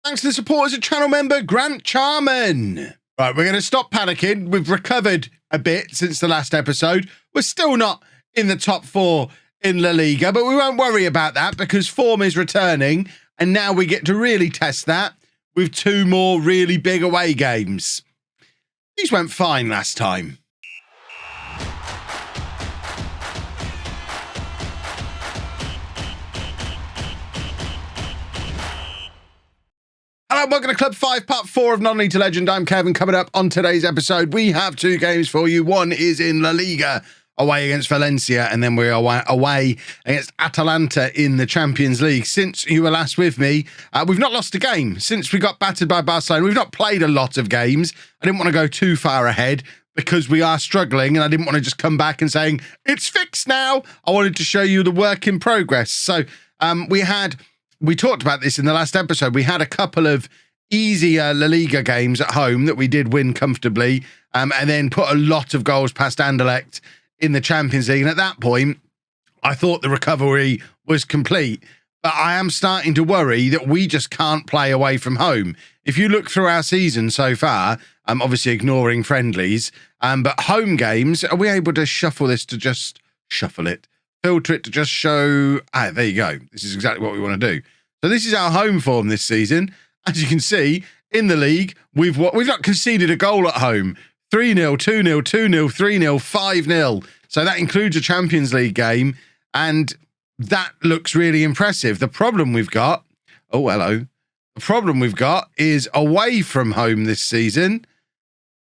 Thanks to the support as a channel member, Grant Charman. Right, we're going to stop panicking. We've recovered a bit since the last episode. We're still not in the top 4 in La Liga, but we won't worry about that because form is returning, and now we get to really test that with 2 more really big away games. These went fine last time. Hello, welcome to Club 5, part 4 of Non-League to Legend. I'm Kevin. Coming up on today's episode, we have 2 games for you. One is in La Liga, away against Valencia, and then we're away against Atalanta in the Champions League. Since you were last with me, we've not lost a game. Since we got battered by Barcelona, we've not played a lot of games. I didn't want to go too far ahead because we are struggling, and I didn't want to just come back and saying, it's fixed now. I wanted to show you the work in progress. So we talked about this in the last episode. We had a couple of easier La Liga games at home that we did win comfortably, and then put a lot of goals past Anderlecht in the Champions League. And at that point, I thought the recovery was complete. But I am starting to worry that we just can't play away from home. If you look through our season so far, I'm obviously ignoring friendlies, but home games, are we able to shuffle this to just shuffle it? Filter it to just show, there you go. This is exactly what we want to do. So this is our home form this season. As you can see, in the league, we've not conceded a goal at home. 3-0, 2-0, 2-0, 3-0, 5-0. So that includes a Champions League game, and that looks really impressive. The problem we've got, The problem we've got is away from home this season.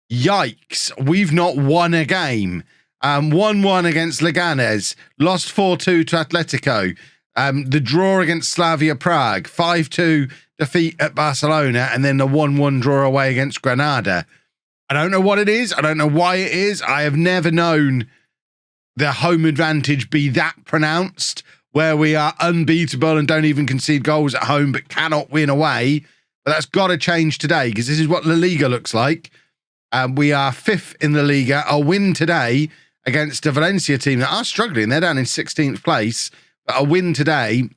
Yikes, we've not won a game. 1-1 against Leganes, lost 4-2 to Atletico, the draw against Slavia Prague, 5-2 defeat at Barcelona, and then the 1-1 draw away against Granada. I don't know what it is. I don't know why it is. I have never known the home advantage be that pronounced, where we are unbeatable and don't even concede goals at home, but cannot win away. But that's got to change today, because this is what La Liga looks like. We are 5th in the Liga. A win today against a Valencia team that are struggling. They're down in 16th place. But a win today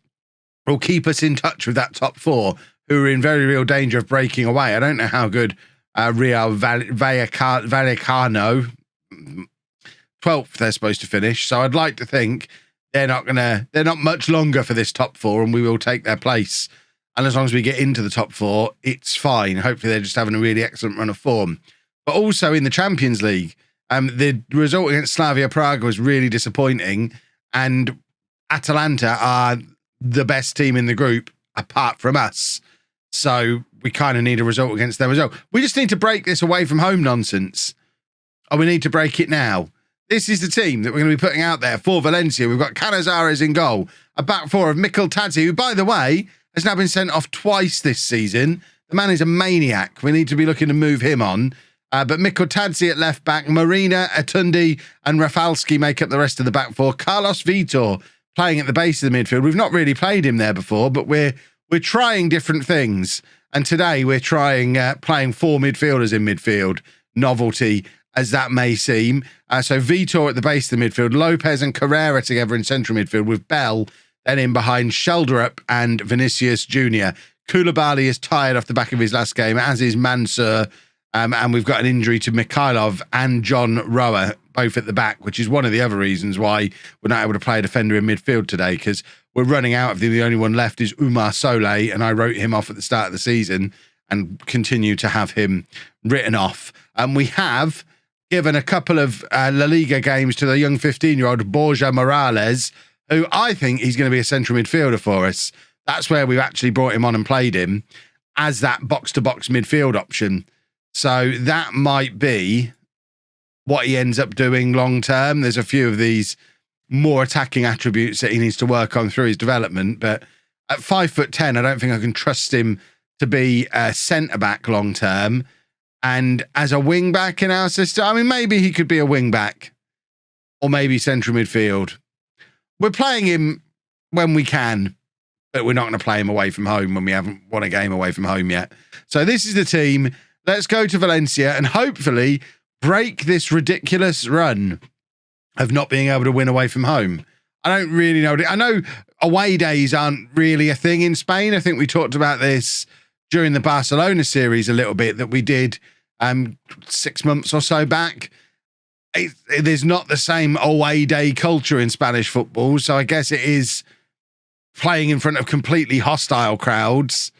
will keep us in touch with that top 4, who are in very real danger of breaking away. I don't know how good Real Vallecano, 12th they're supposed to finish. So I'd like to think they're not much longer for this top 4, and we will take their place. And as long as we get into the top 4, it's fine. Hopefully they're just having a really excellent run of form. But also in the Champions League, the result against Slavia Prague was really disappointing, and Atalanta are the best team in the group apart from us. So we kind of need a result against them as well. We just need to break this away from home nonsense. Oh, we need to break it now. This is the team that we're going to be putting out there for Valencia. We've got Canizares in goal, a back 4 of Mikkel Tadzi, who, by the way, has now been sent off twice this season. The man is a maniac. We need to be looking to move him on. But Mikkel Tadzi at left back, Marina, Atundi, and Rafalski make up the rest of the back 4. Carlos Vitor playing at the base of the midfield. We've not really played him there before, but we're trying different things. And today we're trying playing 4 midfielders in midfield. Novelty as that may seem. So Vitor at the base of the midfield, Lopez and Carrera together in central midfield, with Bell then in behind Shelderup and Vinicius Jr. Koulibaly is tired off the back of his last game, as is Mansour. And we've got an injury to Mikhailov and John Rower, both at the back, which is one of the other reasons why we're not able to play a defender in midfield today, because we're running out of the only one left is Umar Solé, and I wrote him off at the start of the season and continue to have him written off. And we have given a couple of La Liga games to the young 15-year-old Borja Morales, who I think he's going to be a central midfielder for us. That's where we've actually brought him on and played him as that box-to-box midfield option. So that might be what he ends up doing long term. There's a few of these more attacking attributes that he needs to work on through his development. But at 5'10", I don't think I can trust him to be a centre-back long term. And as a wing-back in our system, I mean, maybe he could be a wing-back or maybe central midfield. We're playing him when we can, but we're not going to play him away from home when we haven't won a game away from home yet. So this is the team. Let's go to Valencia and hopefully break this ridiculous run of not being able to win away from home. I don't really know. I know away days aren't really a thing in Spain. I think we talked about this during the Barcelona series a little bit that we did 6 months or so back. There's not the same away day culture in Spanish football, so I guess it is playing in front of completely hostile crowds.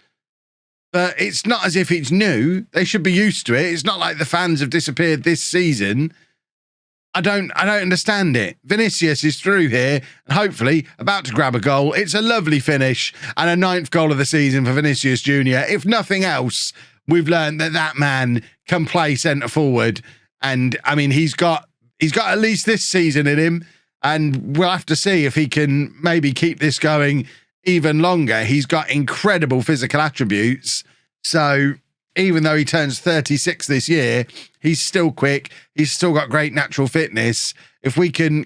But it's not as if it's new. They should be used to it. It's not like the fans have disappeared this season. I don't understand it. Vinicius is through here and hopefully about to grab a goal. It's a lovely finish and a 9th goal of the season for Vinicius Jr. If nothing else, we've learned that man can play centre forward. And I mean, he's got at least this season in him, and we'll have to see if he can maybe keep this going even longer. He's got incredible physical attributes. So even though he turns 36 this year, he's still quick. He's still got great natural fitness. If we can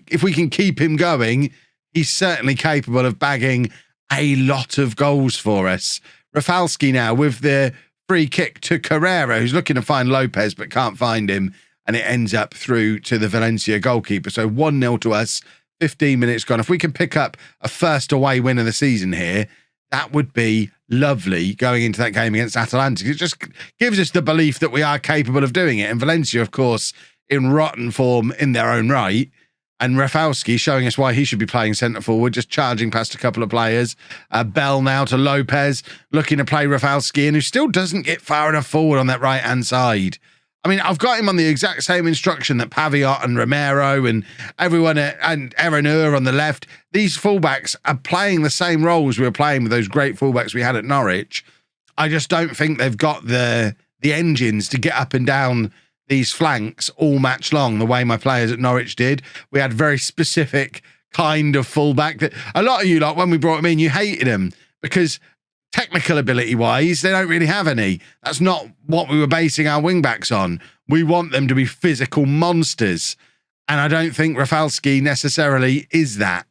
keep him going, he's certainly capable of bagging a lot of goals for us. Rafalski now with the free kick to Carrera, who's looking to find Lopez but can't find him, and it ends up through to the Valencia goalkeeper. So 1-0 to us, 15 minutes gone. If we can pick up a first away win of the season here, that would be lovely going into that game against Atalanta. It just gives us the belief that we are capable of doing it. And Valencia, of course, in rotten form in their own right. And Rafalski showing us why he should be playing centre forward, just charging past a couple of players. Bell now to Lopez, looking to play Rafalski in, who still doesn't get far enough forward on that right-hand side. I mean, I've got him on the exact same instruction that Paviot and Romero and everyone and Aaron on the left. These fullbacks are playing the same roles we were playing with those great fullbacks we had at Norwich. I just don't think they've got the engines to get up and down these flanks all match long the way my players at Norwich did. We had very specific kind of fullback that a lot of you, like when we brought him in, you hated him because technical ability-wise, they don't really have any. That's not what we were basing our wing-backs on. We want them to be physical monsters. And I don't think Rafalski necessarily is that.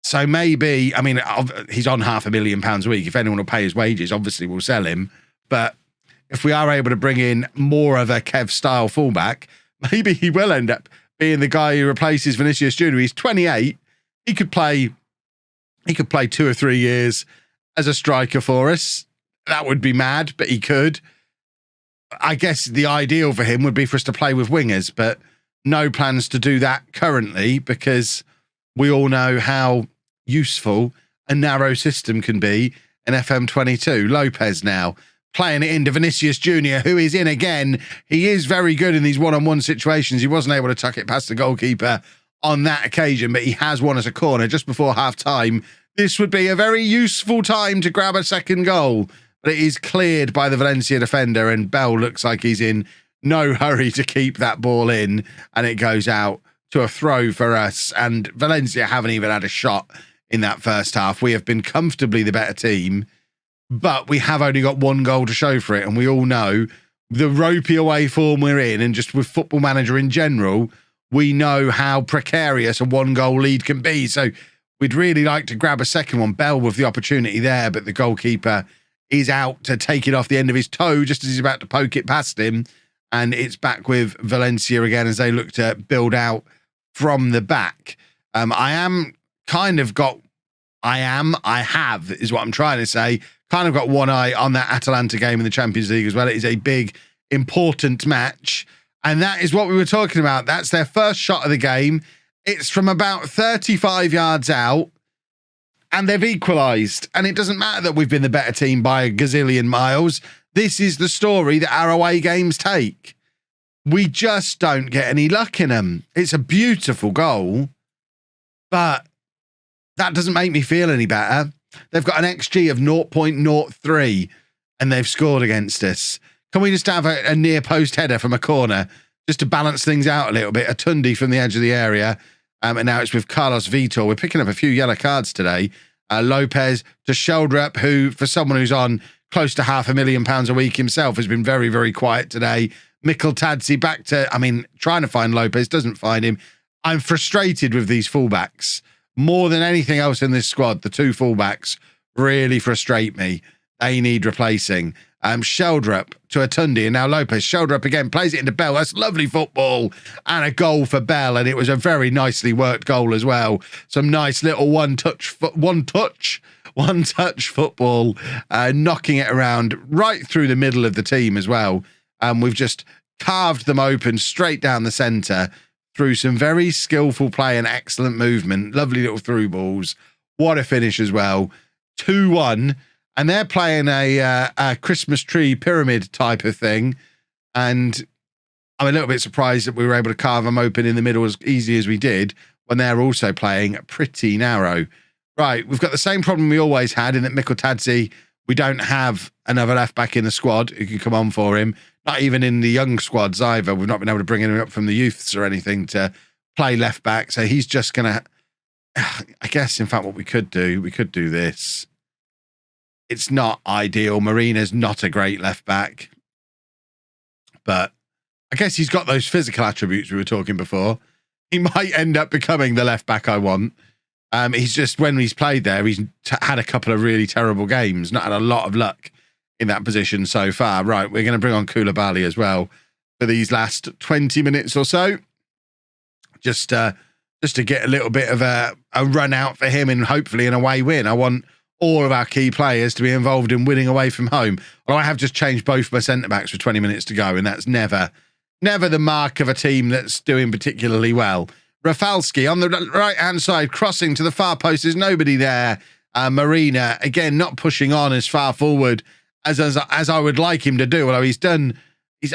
So maybe, I mean, he's on £500,000 a week. If anyone will pay his wages, obviously we'll sell him. But if we are able to bring in more of a Kev-style fullback, maybe he will end up being the guy who replaces Vinicius Jr. He's 28. He could play 2 or 3 years as a striker for us. That would be mad, but he could. I guess the ideal for him would be for us to play with wingers, but no plans to do that currently because we all know how useful a narrow system can be in FM22. Lopez now playing it into Vinicius Jr., who is in again. He is very good in these one-on-one situations. He wasn't able to tuck it past the goalkeeper on that occasion, but he has won us a corner just before half-time. This would be a very useful time to grab a second goal, but it is cleared by the Valencia defender, and Bell looks like he's in no hurry to keep that ball in, and it goes out to a throw for us. And Valencia haven't even had a shot in that first half. We have been comfortably the better team, but we have only got 1 goal to show for it, and we all know the ropey away form we're in, and just with Football Manager in general, we know how precarious a 1-goal lead can be. So we'd really like to grab a second one. Bell with the opportunity there, but the goalkeeper is out to take it off the end of his toe just as he's about to poke it past him. And it's back with Valencia again as they look to build out from the back. I have, is what I'm trying to say, kind of got one eye on that Atalanta game in the Champions League as well. It is a big, important match. And that is what we were talking about. That's their first shot of the game. It's from about 35 yards out, and they've equalised. And it doesn't matter that we've been the better team by a gazillion miles. This is the story that our away games take. We just don't get any luck in them. It's a beautiful goal, but that doesn't make me feel any better. They've got an XG of 0.03, and they've scored against us. Can we just have a near post header from a corner just to balance things out a little bit? A Tundi from the edge of the area. And now it's with Carlos Vitor. We're picking up a few yellow cards today. Lopez to Sheldrup, who, for someone who's on close to £500,000 a week himself, has been very, very quiet today. Mikkel Tadzi back to, trying to find Lopez, doesn't find him. I'm frustrated with these fullbacks. More than anything else in this squad, the 2 fullbacks really frustrate me. They need replacing. Sheldrup to Atundi, and now Lopez. Sheldrup again plays it into Bell. That's lovely football and a goal for Bell, and it was a very nicely worked goal as well. Some nice little one touch one-touch football, knocking it around right through the middle of the team as well. We've just carved them open straight down the centre through some very skillful play and excellent movement. Lovely little through balls. What a finish as well. 2-1. And they're playing a Christmas tree pyramid type of thing. And I'm a little bit surprised that we were able to carve them open in the middle as easy as we did when they're also playing pretty narrow. Right, we've got the same problem we always had in that Mikotadze, we don't have another left-back in the squad who can come on for him. Not even in the young squads either. We've not been able to bring him up from the youths or anything to play left-back. So he's just going to... I guess, in fact, what we could do this. It's not ideal. Marina's not a great left-back. But I guess he's got those physical attributes we were talking before. He might end up becoming the left-back I want. He's just, when he's played there, he's had a couple of really terrible games. Not had a lot of luck in that position so far. Right, we're going to bring on Koulibaly as well for these last 20 minutes or so. Just to get a little bit of a run out for him and hopefully an away win. I want all of our key players to be involved in winning away from home. Well, I have just changed both my centre-backs with 20 minutes to go, and that's never the mark of a team that's doing particularly well. Rafalski on the right-hand side, crossing to the far post. There's nobody there. Marina, again, not pushing on as far forward as I would like him to do, although he's done his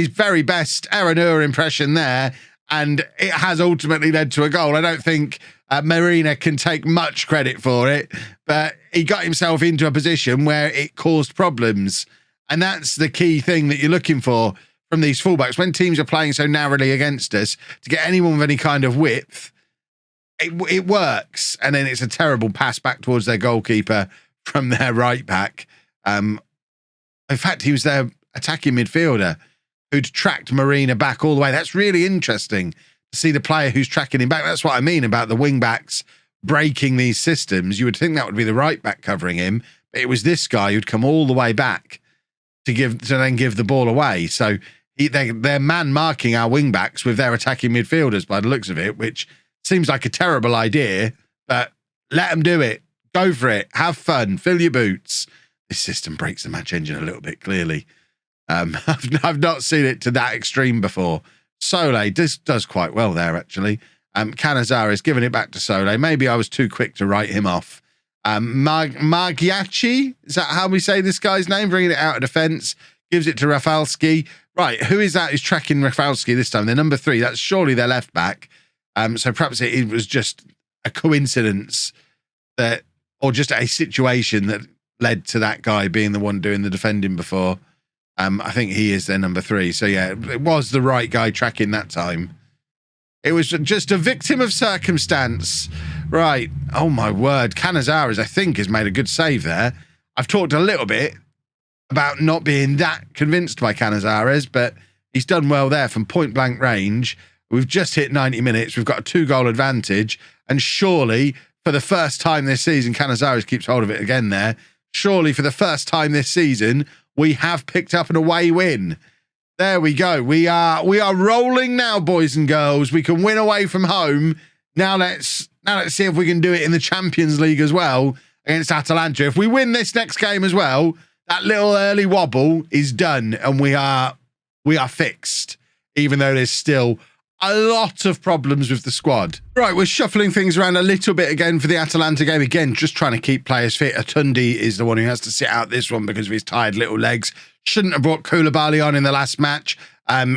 very best Aaron impression there, and it has ultimately led to a goal. I don't think Marina can take much credit for it, but he got himself into a position where it caused problems. And that's the key thing that you're looking for from these fullbacks. When teams are playing so narrowly against us, to get anyone with any kind of width, it works. And then it's a terrible pass back towards their goalkeeper from their right back. In fact, he was their attacking midfielder who'd tracked Marina back all the way. That's really interesting to see the player who's tracking him back. That's what I mean about the wing backs breaking these systems. You would think that would be the right back covering him, but it was this guy who'd come all the way back to then give the ball away. So they're man marking our wing backs with their attacking midfielders by the looks of it, which seems like a terrible idea, but let them do it. Go for it. Have fun. Fill your boots. This system breaks the match engine a little bit, clearly. I've not seen it to that extreme before. Sole does quite well there, actually. Canizares giving it back to Sole. Maybe I was too quick to write him off. Margiachi, is that how we say this guy's name? Bringing it out of defence. Gives it to Rafalski. Right, who is that who's tracking Rafalski this time? They're number 3. That's surely their left back. So perhaps it was just a coincidence or just a situation that led to that guy being the one doing the defending before. I think he is their number 3. So yeah, it was the right guy tracking that time. It was just a victim of circumstance. Right. Oh my word. Canizares, I think, has made a good save there. I've talked a little bit about not being that convinced by Canizares, but he's done well there from point blank range. We've just hit 90 minutes. We've got a 2-goal advantage. And surely, for the first time this season, Canizares keeps hold of it again there. Surely, for the first time this season, we have picked up an away win. There we go. We are rolling now, boys and girls. We can win away from home. Now let's see if we can do it in the Champions League as well against Atalanta. If we win this next game as well, that little early wobble is done and we are fixed, even though there's still a lot of problems with the squad. Right, we're shuffling things around a little bit again for the Atalanta game. Again, just trying to keep players fit. Atundi is the one who has to sit out this one because of his tired little legs. Shouldn't have brought Koulibaly on in the last match.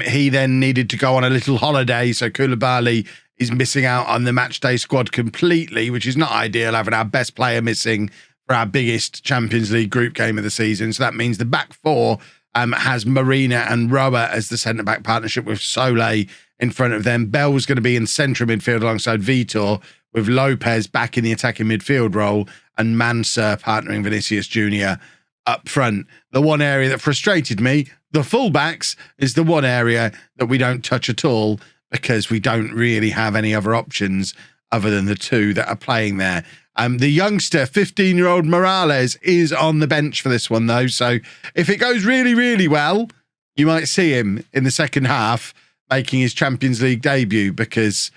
He then needed to go on a little holiday, so Koulibaly is missing out on the match day squad completely, which is not ideal, having our best player missing for our biggest Champions League group game of the season. So that means the back 4 has Marina and Roa as the centre-back partnership with Sole in front of them. Bell's going to be in central midfield alongside Vitor, with Lopez back in the attacking midfield role and Mansa partnering Vinicius Jr. up front. The one area that frustrated me, the fullbacks, is the one area that we don't touch at all because we don't really have any other options other than the 2 that are playing there. The youngster, 15-year-old Morales, is on the bench for this one, though. So if it goes really, really well, you might see him in the second half making his Champions League debut, because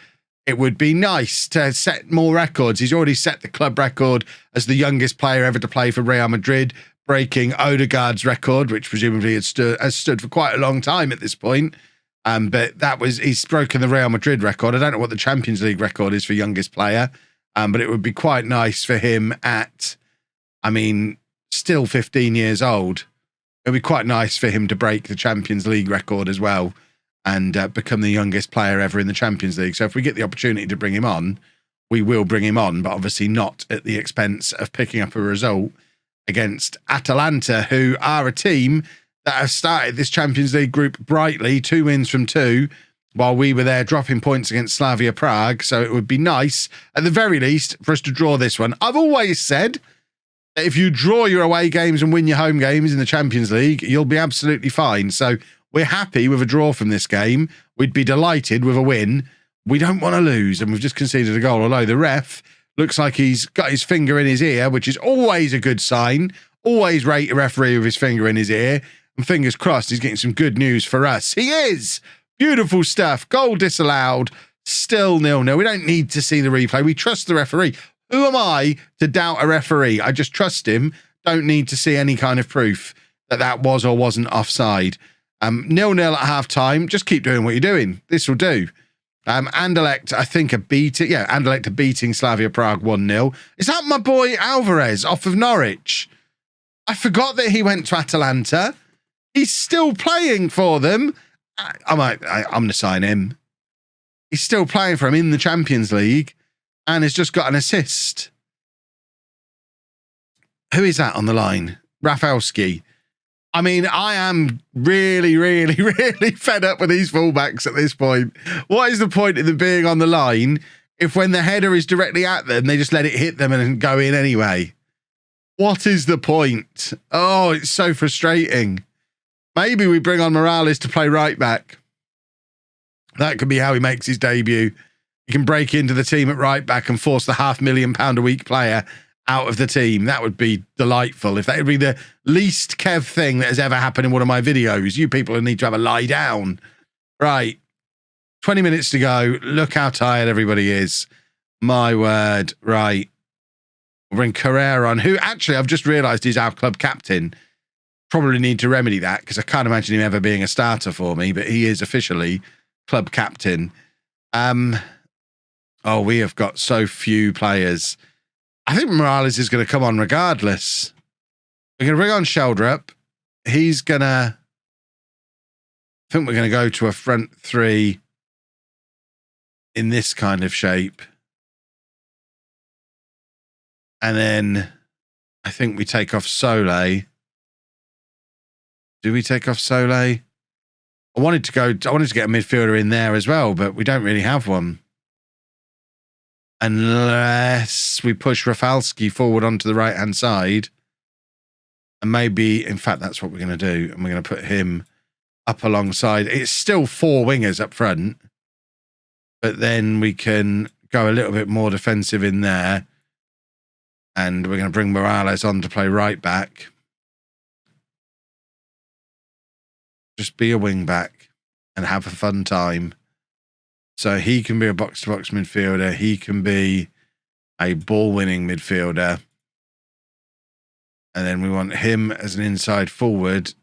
it would be nice to set more records. He's already set the club record as the youngest player ever to play for Real Madrid, breaking Odegaard's record, which presumably has stood for quite a long time at this point. But he's broken the Real Madrid record. I don't know what the Champions League record is for youngest player, but it would be quite nice for him still 15 years old. It would be quite nice for him to break the Champions League record as well and become the youngest player ever in the Champions League. So if we get the opportunity to bring him on, we will bring him on, but obviously not at the expense of picking up a result against Atalanta, who are a team that have started this Champions League group brightly, 2 wins from 2, while we were there dropping points against Slavia Prague. So it would be nice, at the very least, for us to draw this one. I've always said that if you draw your away games and win your home games in the Champions League, you'll be absolutely fine. So we're happy with a draw from this game. We'd be delighted with a win. We don't want to lose, and we've just conceded a goal, although the ref looks like he's got his finger in his ear, which is always a good sign. Always rate a referee with his finger in his ear. And fingers crossed he's getting some good news for us. He is! Beautiful stuff. Goal disallowed. Still 0-0. We don't need to see the replay. We trust the referee. Who am I to doubt a referee? I just trust him. Don't need to see any kind of proof that was or wasn't offside. 0-0 at half-time. Just keep doing what you're doing. This will do. Anderlecht, I think, Anderlecht are beating Slavia Prague 1-0. Is that my boy Alvarez off of Norwich? I forgot that he went to Atalanta. He's still playing for them. I'm going to sign him. He's still playing for him in the Champions League and has just got an assist. Who is that on the line? Rafalski. I mean, I am really, really, really fed up with these fullbacks at this point. What is the point of them being on the line if when the header is directly at them, they just let it hit them and go in anyway? What is the point? Oh, it's so frustrating. Maybe we bring on Morales to play right back. That could be how he makes his debut. He can break into the team at right back and force the £500,000 a week player out of the team. That would be delightful. If that would be the least Kev thing that has ever happened in one of my videos, you people need to have a lie down. Right. 20 minutes to go. Look how tired everybody is. My word. Right. We'll bring Carrera on, who actually I've just realised is our club captain. Probably need to remedy that because I can't imagine him ever being a starter for me, but he is officially club captain. We have got so few players. I think Morales is going to come on regardless. We're going to bring on Sheldrup. I think we're going to go to a front three in this kind of shape. And then I think we take off Sole. Do we take off Sole? I wanted to get a midfielder in there as well, but we don't really have one. Unless we push Rafalski forward onto the right-hand side. And maybe, in fact, that's what we're going to do. And we're going to put him up alongside. It's still 4 wingers up front. But then we can go a little bit more defensive in there. And we're going to bring Morales on to play right back. Just be a wing back and have a fun time. So he can be a box-to-box midfielder. He can be a ball-winning midfielder. And then we want him as an inside forward.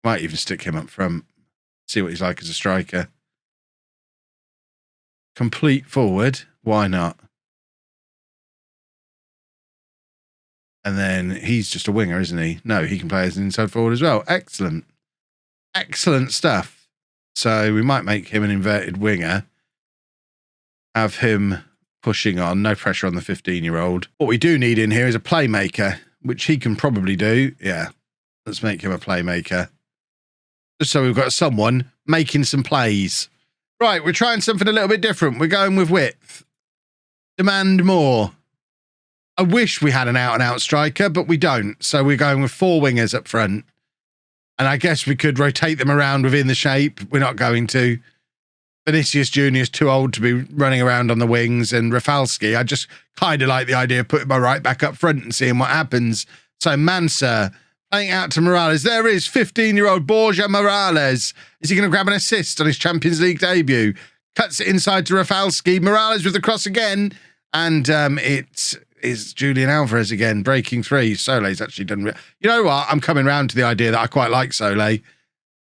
Might even stick him up front. See what he's like as a striker. Complete forward. Why not? And then he's just a winger, isn't he? No, he can play as an inside forward as well. Excellent. Excellent stuff. So we might make him an inverted winger. Have him pushing on. No pressure on the 15-year-old. What we do need in here is a playmaker, which he can probably do. Yeah. Let's make him a playmaker. Just so we've got someone making some plays. Right, we're trying something a little bit different. We're going with width. Demand more. I wish we had an out-and-out striker, but we don't. So we're going with 4 wingers up front. And I guess we could rotate them around within the shape. We're not going to. Vinicius Jr. is too old to be running around on the wings. And Rafalski, I just kind of like the idea of putting my right back up front and seeing what happens. So Mansa playing out to Morales. There is 15-year-old Borja Morales. Is he going to grab an assist on his Champions League debut? Cuts it inside to Rafalski. Morales with the cross again. And it is Julian Alvarez again, breaking free. Sole's actually done... You know what? I'm coming round to the idea that I quite like Sole.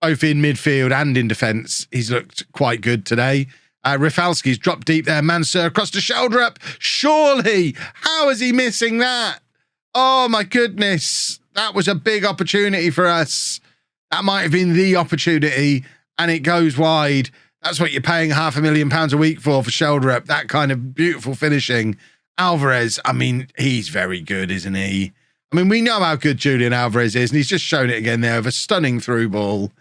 Both in midfield and in defence. He's looked quite good today. Rafalski's dropped deep there. Mansur across to Sheldrup. Surely! How is he missing that? Oh, my goodness. That was a big opportunity for us. That might have been the opportunity, and it goes wide. That's what you're paying £500,000 a week for Sheldrup. That kind of beautiful finishing. Alvarez, I mean, he's very good, isn't he? I mean, we know how good Julian Alvarez is, and he's just shown it again there with a stunning through ball.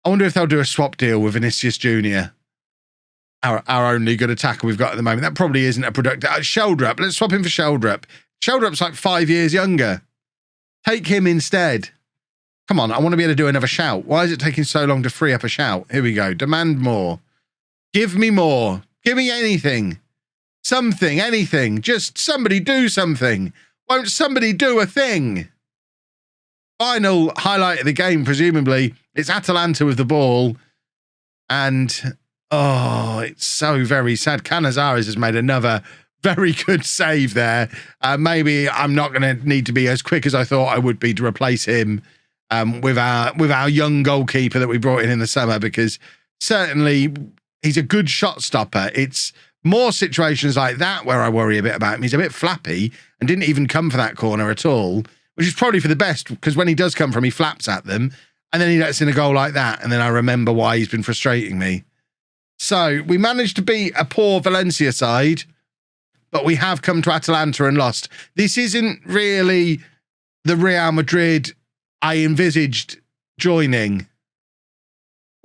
I wonder if they'll do a swap deal with Vinicius Jr., our only good attacker we've got at the moment. That probably isn't a productive... Sheldrup, let's swap him for Sheldrup. Sheldrup's like 5 years younger. Take him instead. Come on, I want to be able to do another shout. Why is it taking so long to free up a shout? Here we go. Demand more. Give me more. Give me anything. Something, anything. Just somebody do something. Won't somebody do a thing? Final highlight of the game, presumably. It's Atalanta with the ball. And, oh, it's so very sad. Canizares has made another very good save there. Maybe I'm not going to need to be as quick as I thought I would be to replace him. With our young goalkeeper that we brought in the summer, because certainly he's a good shot stopper. It's more situations like that where I worry a bit about him. He's a bit flappy and didn't even come for that corner at all, which is probably for the best, because when he does come from, he flaps at them and then he lets in a goal like that, and then I remember why he's been frustrating me. So we managed to beat a poor Valencia side, but we have come to Atalanta and lost. This isn't really the Real Madrid I envisaged joining.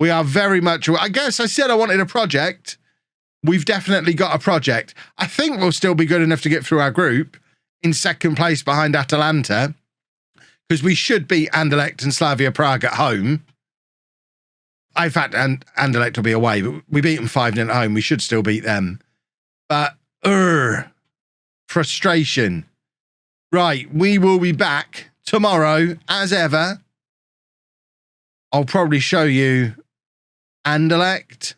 We are very much... I guess I said I wanted a project. We've definitely got a project. I think we'll still be good enough to get through our group in second place behind Atalanta, because we should beat Anderlecht and Slavia Prague at home. In fact, Anderlecht will be away, but we beat them 5-0 at home. We should still beat them. But, frustration. Right, we will be back tomorrow, as ever. I'll probably show you Anderlecht,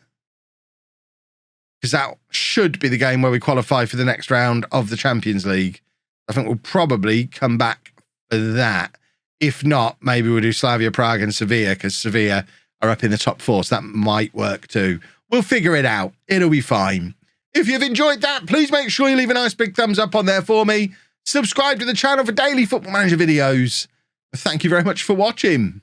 because that should be the game where we qualify for the next round of the Champions League. I think we'll probably come back for that. If not, maybe we'll do Slavia Prague and Sevilla, because Sevilla are up in the top 4, so that might work too. We'll figure it out. It'll be fine. If you've enjoyed that, please make sure you leave a nice big thumbs up on there for me. Subscribe to the channel for daily Football Manager videos. Thank you very much for watching.